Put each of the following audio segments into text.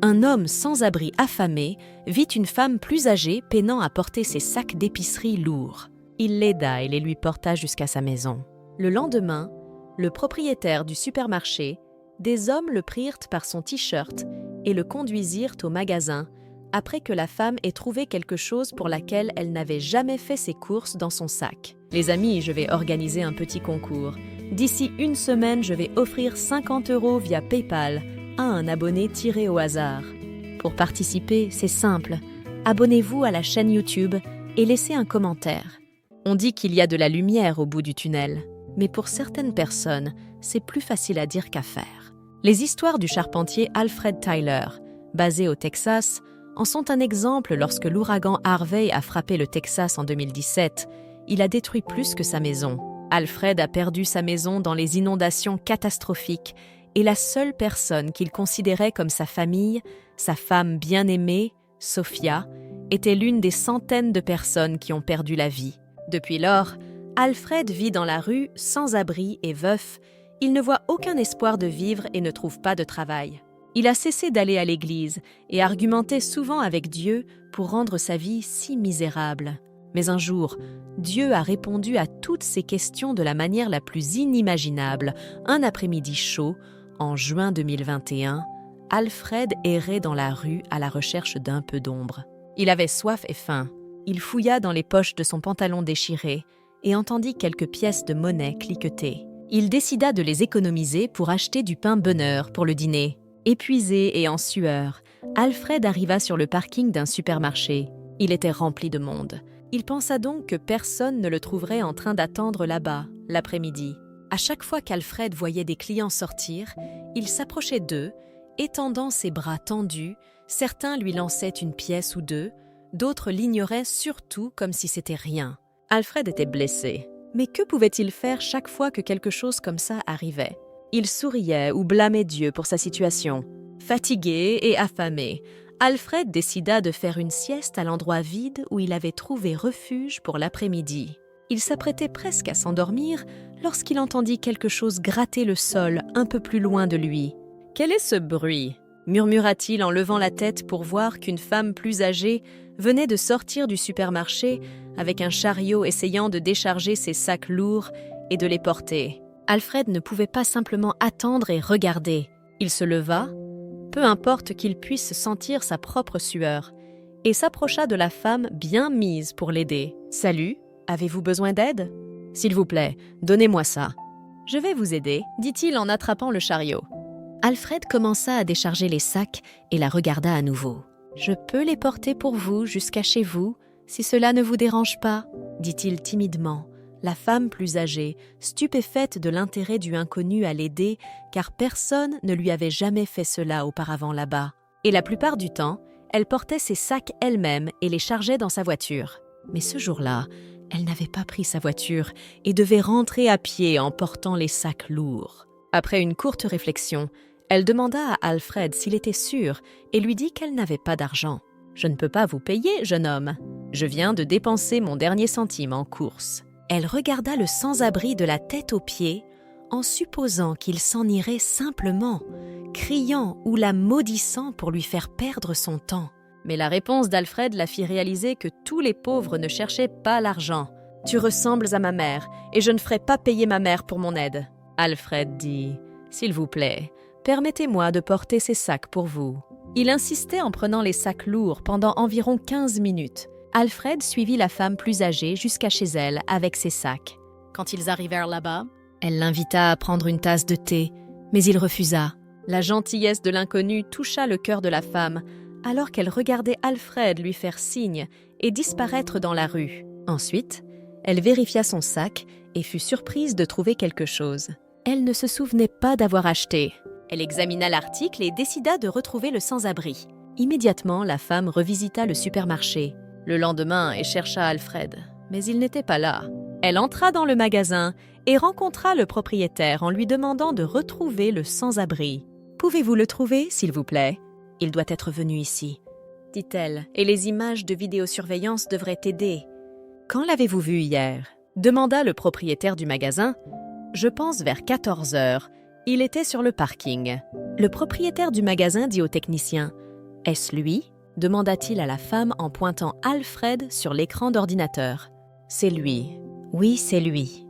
un homme sans abri affamé vit une femme plus âgée peinant à porter ses sacs d'épicerie lourds. Il l'aida et les lui porta jusqu'à sa maison. Le lendemain, le propriétaire du supermarché, des hommes le prirent par son t-shirt et le conduisirent au magasin après que la femme ait trouvé quelque chose pour laquelle elle n'avait jamais fait ses courses dans son sac. Les amis, je vais organiser un petit concours. D'ici une semaine, je vais offrir 50 € via PayPal à un abonné tiré au hasard. Pour participer, c'est simple. Abonnez-vous à la chaîne YouTube et laissez un commentaire. On dit qu'il y a de la lumière au bout du tunnel, mais pour certaines personnes, c'est plus facile à dire qu'à faire. Les histoires du charpentier Alfred Tyler, basé au Texas, en sont un exemple lorsque l'ouragan Harvey a frappé le Texas en 2017. Il a détruit plus que sa maison. Alfred a perdu sa maison dans les inondations catastrophiques et la seule personne qu'il considérait comme sa famille, sa femme bien-aimée, Sophia, était l'une des centaines de personnes qui ont perdu la vie. Depuis lors, Alfred vit dans la rue, sans abri et veuf. Il ne voit aucun espoir de vivre et ne trouve pas de travail. Il a cessé d'aller à l'église et argumentait souvent avec Dieu pour rendre sa vie si misérable. Mais un jour, Dieu a répondu à toutes ces questions de la manière la plus inimaginable. Un après-midi chaud, en juin 2021, Alfred errait dans la rue à la recherche d'un peu d'ombre. Il avait soif et faim. Il fouilla dans les poches de son pantalon déchiré et entendit quelques pièces de monnaie cliqueter. Il décida de les économiser pour acheter du pain beurre pour le dîner. Épuisé et en sueur, Alfred arriva sur le parking d'un supermarché. Il était rempli de monde. Il pensa donc que personne ne le trouverait en train d'attendre là-bas, l'après-midi. À chaque fois qu'Alfred voyait des clients sortir, il s'approchait d'eux, étendant ses bras tendus. Certains lui lançaient une pièce ou deux, d'autres l'ignoraient surtout comme si c'était rien. Alfred était blessé. Mais que pouvait-il faire chaque fois que quelque chose comme ça arrivait ? Il souriait ou blâmait Dieu pour sa situation. Fatigué et affamé, Alfred décida de faire une sieste à l'endroit vide où il avait trouvé refuge pour l'après-midi. Il s'apprêtait presque à s'endormir lorsqu'il entendit quelque chose gratter le sol un peu plus loin de lui. « Quel est ce bruit ?» murmura-t-il en levant la tête pour voir qu'une femme plus âgée venait de sortir du supermarché avec un chariot essayant de décharger ses sacs lourds et de les porter. Alfred ne pouvait pas simplement attendre et regarder. Il se leva, peu importe qu'il puisse sentir sa propre sueur, et s'approcha de la femme bien mise pour l'aider. « Salut, avez-vous besoin d'aide ? S'il vous plaît, donnez-moi ça. »« Je vais vous aider, » dit-il en attrapant le chariot. Alfred commença à décharger les sacs et la regarda à nouveau. « Je peux les porter pour vous jusqu'à chez vous, si cela ne vous dérange pas, » dit-il timidement. La femme plus âgée, stupéfaite de l'intérêt du inconnu à l'aider, car personne ne lui avait jamais fait cela auparavant là-bas. Et la plupart du temps, elle portait ses sacs elle-même et les chargeait dans sa voiture. Mais ce jour-là, elle n'avait pas pris sa voiture et devait rentrer à pied en portant les sacs lourds. Après une courte réflexion, elle demanda à Alfred s'il était sûr et lui dit qu'elle n'avait pas d'argent. « Je ne peux pas vous payer, jeune homme. Je viens de dépenser mon dernier centime en course. » Elle regarda le sans-abri de la tête aux pieds, en supposant qu'il s'en irait simplement, criant ou la maudissant pour lui faire perdre son temps. Mais la réponse d'Alfred la fit réaliser que tous les pauvres ne cherchaient pas l'argent. « Tu ressembles à ma mère, et je ne ferai pas payer ma mère pour mon aide. » Alfred dit « S'il vous plaît, permettez-moi de porter ces sacs pour vous. » Il insistait en prenant les sacs lourds pendant environ 15 minutes. Alfred suivit la femme plus âgée jusqu'à chez elle avec ses sacs. Quand ils arrivèrent là-bas, elle l'invita à prendre une tasse de thé, mais il refusa. La gentillesse de l'inconnu toucha le cœur de la femme, alors qu'elle regardait Alfred lui faire signe et disparaître dans la rue. Ensuite, elle vérifia son sac et fut surprise de trouver quelque chose. Elle ne se souvenait pas d'avoir acheté. Elle examina l'article et décida de retrouver le sans-abri. Immédiatement, la femme revisita le supermarché. Le lendemain, elle chercha Alfred, mais il n'était pas là. Elle entra dans le magasin et rencontra le propriétaire en lui demandant de retrouver le sans-abri. « Pouvez-vous le trouver, s'il vous plaît ? Il doit être venu ici, » dit-elle, et les images de vidéosurveillance devraient aider. « Quand l'avez-vous vu hier ?» demanda le propriétaire du magasin. « Je pense vers 14 heures. Il était sur le parking. » Le propriétaire du magasin dit au technicien « Est-ce lui ? Demanda-t-il à la femme en pointant Alfred sur l'écran d'ordinateur. C'est lui. Oui, c'est lui.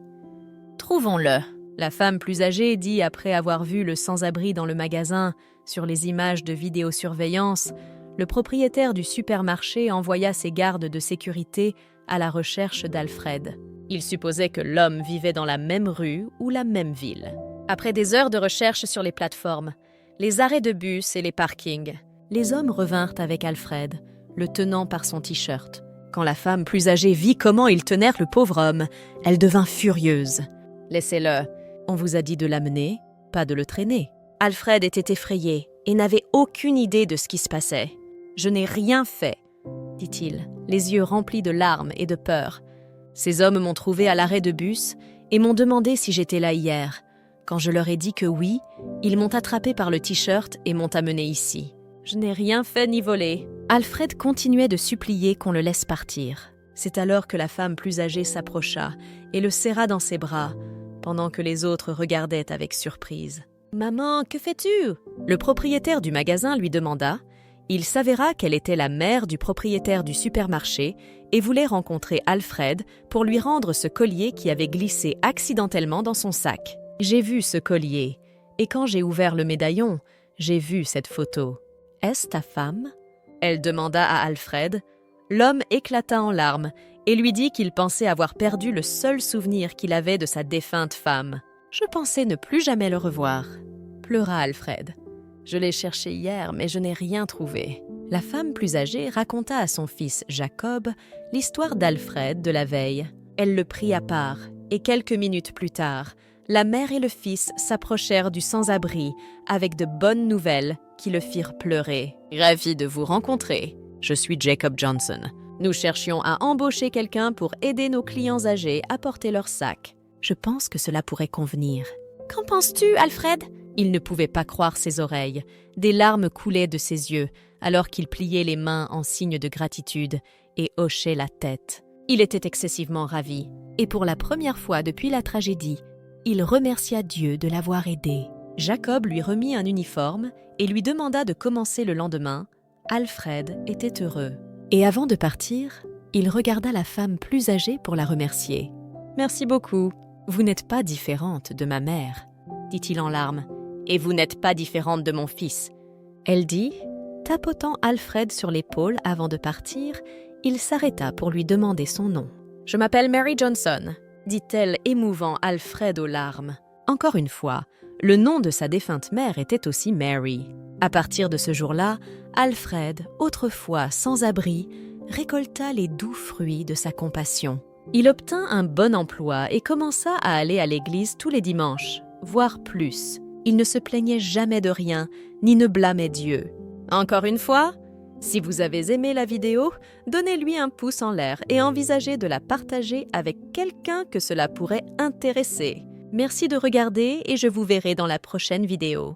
Trouvons-le. La femme plus âgée dit après avoir vu le sans-abri dans le magasin, sur les images de vidéosurveillance, le propriétaire du supermarché envoya ses gardes de sécurité à la recherche d'Alfred. Il supposait que l'homme vivait dans la même rue ou la même ville. Après des heures de recherche sur les plateformes, les arrêts de bus et les parkings, les hommes revinrent avec Alfred, le tenant par son t-shirt. Quand la femme plus âgée vit comment ils tenèrent le pauvre homme, elle devint furieuse. « Laissez-le, on vous a dit de l'amener, pas de le traîner. » Alfred était effrayé et n'avait aucune idée de ce qui se passait. « Je n'ai rien fait, » dit-il, les yeux remplis de larmes et de peur. Ces hommes m'ont trouvé à l'arrêt de bus et m'ont demandé si j'étais là hier. Quand je leur ai dit que oui, ils m'ont attrapé par le t-shirt et m'ont amené ici. Je n'ai rien fait ni volé. Alfred continuait de supplier qu'on le laisse partir. C'est alors que la femme plus âgée s'approcha et le serra dans ses bras, pendant que les autres regardaient avec surprise. « Maman, que fais-tu » Le propriétaire du magasin lui demanda. Il s'avéra qu'elle était la mère du propriétaire du supermarché et voulait rencontrer Alfred pour lui rendre ce collier qui avait glissé accidentellement dans son sac. « J'ai vu ce collier, et quand j'ai ouvert le médaillon, j'ai vu cette photo. Est-ce ta femme ?» Elle demanda à Alfred. L'homme éclata en larmes et lui dit qu'il pensait avoir perdu le seul souvenir qu'il avait de sa défunte femme. « Je pensais ne plus jamais le revoir », pleura Alfred. « Je l'ai cherché hier, mais je n'ai rien trouvé. » La femme plus âgée raconta à son fils Jacob l'histoire d'Alfred de la veille. Elle le prit à part, et quelques minutes plus tard, la mère et le fils s'approchèrent du sans-abri avec de bonnes nouvelles qui le firent pleurer. « Ravi de vous rencontrer. Je suis Jacob Johnson. Nous cherchions à embaucher quelqu'un pour aider nos clients âgés à porter leurs sacs. Je pense que cela pourrait convenir. »« Qu'en penses-tu, Alfred ?» Il ne pouvait pas croire ses oreilles. Des larmes coulaient de ses yeux alors qu'il pliait les mains en signe de gratitude et hochait la tête. Il était excessivement ravi. Et pour la première fois depuis la tragédie, il remercia Dieu de l'avoir aidé. Jacob lui remit un uniforme et lui demanda de commencer le lendemain. Alfred était heureux. Et avant de partir, il regarda la femme plus âgée pour la remercier. « Merci beaucoup. Vous n'êtes pas différente de ma mère, » dit-il en larmes. « Et vous n'êtes pas différente de mon fils. » Elle dit, tapotant Alfred sur l'épaule avant de partir, il s'arrêta pour lui demander son nom. « Je m'appelle Mary Johnson, » dit-elle, émouvant Alfred aux larmes. Encore une fois, le nom de sa défunte mère était aussi Mary. À partir de ce jour-là, Alfred, autrefois sans abri, récolta les doux fruits de sa compassion. Il obtint un bon emploi et commença à aller à l'église tous les dimanches, voire plus. Il ne se plaignait jamais de rien, ni ne blâmait Dieu. Encore une fois, si vous avez aimé la vidéo, donnez-lui un pouce en l'air et envisagez de la partager avec quelqu'un que cela pourrait intéresser. Merci de regarder et je vous verrai dans la prochaine vidéo.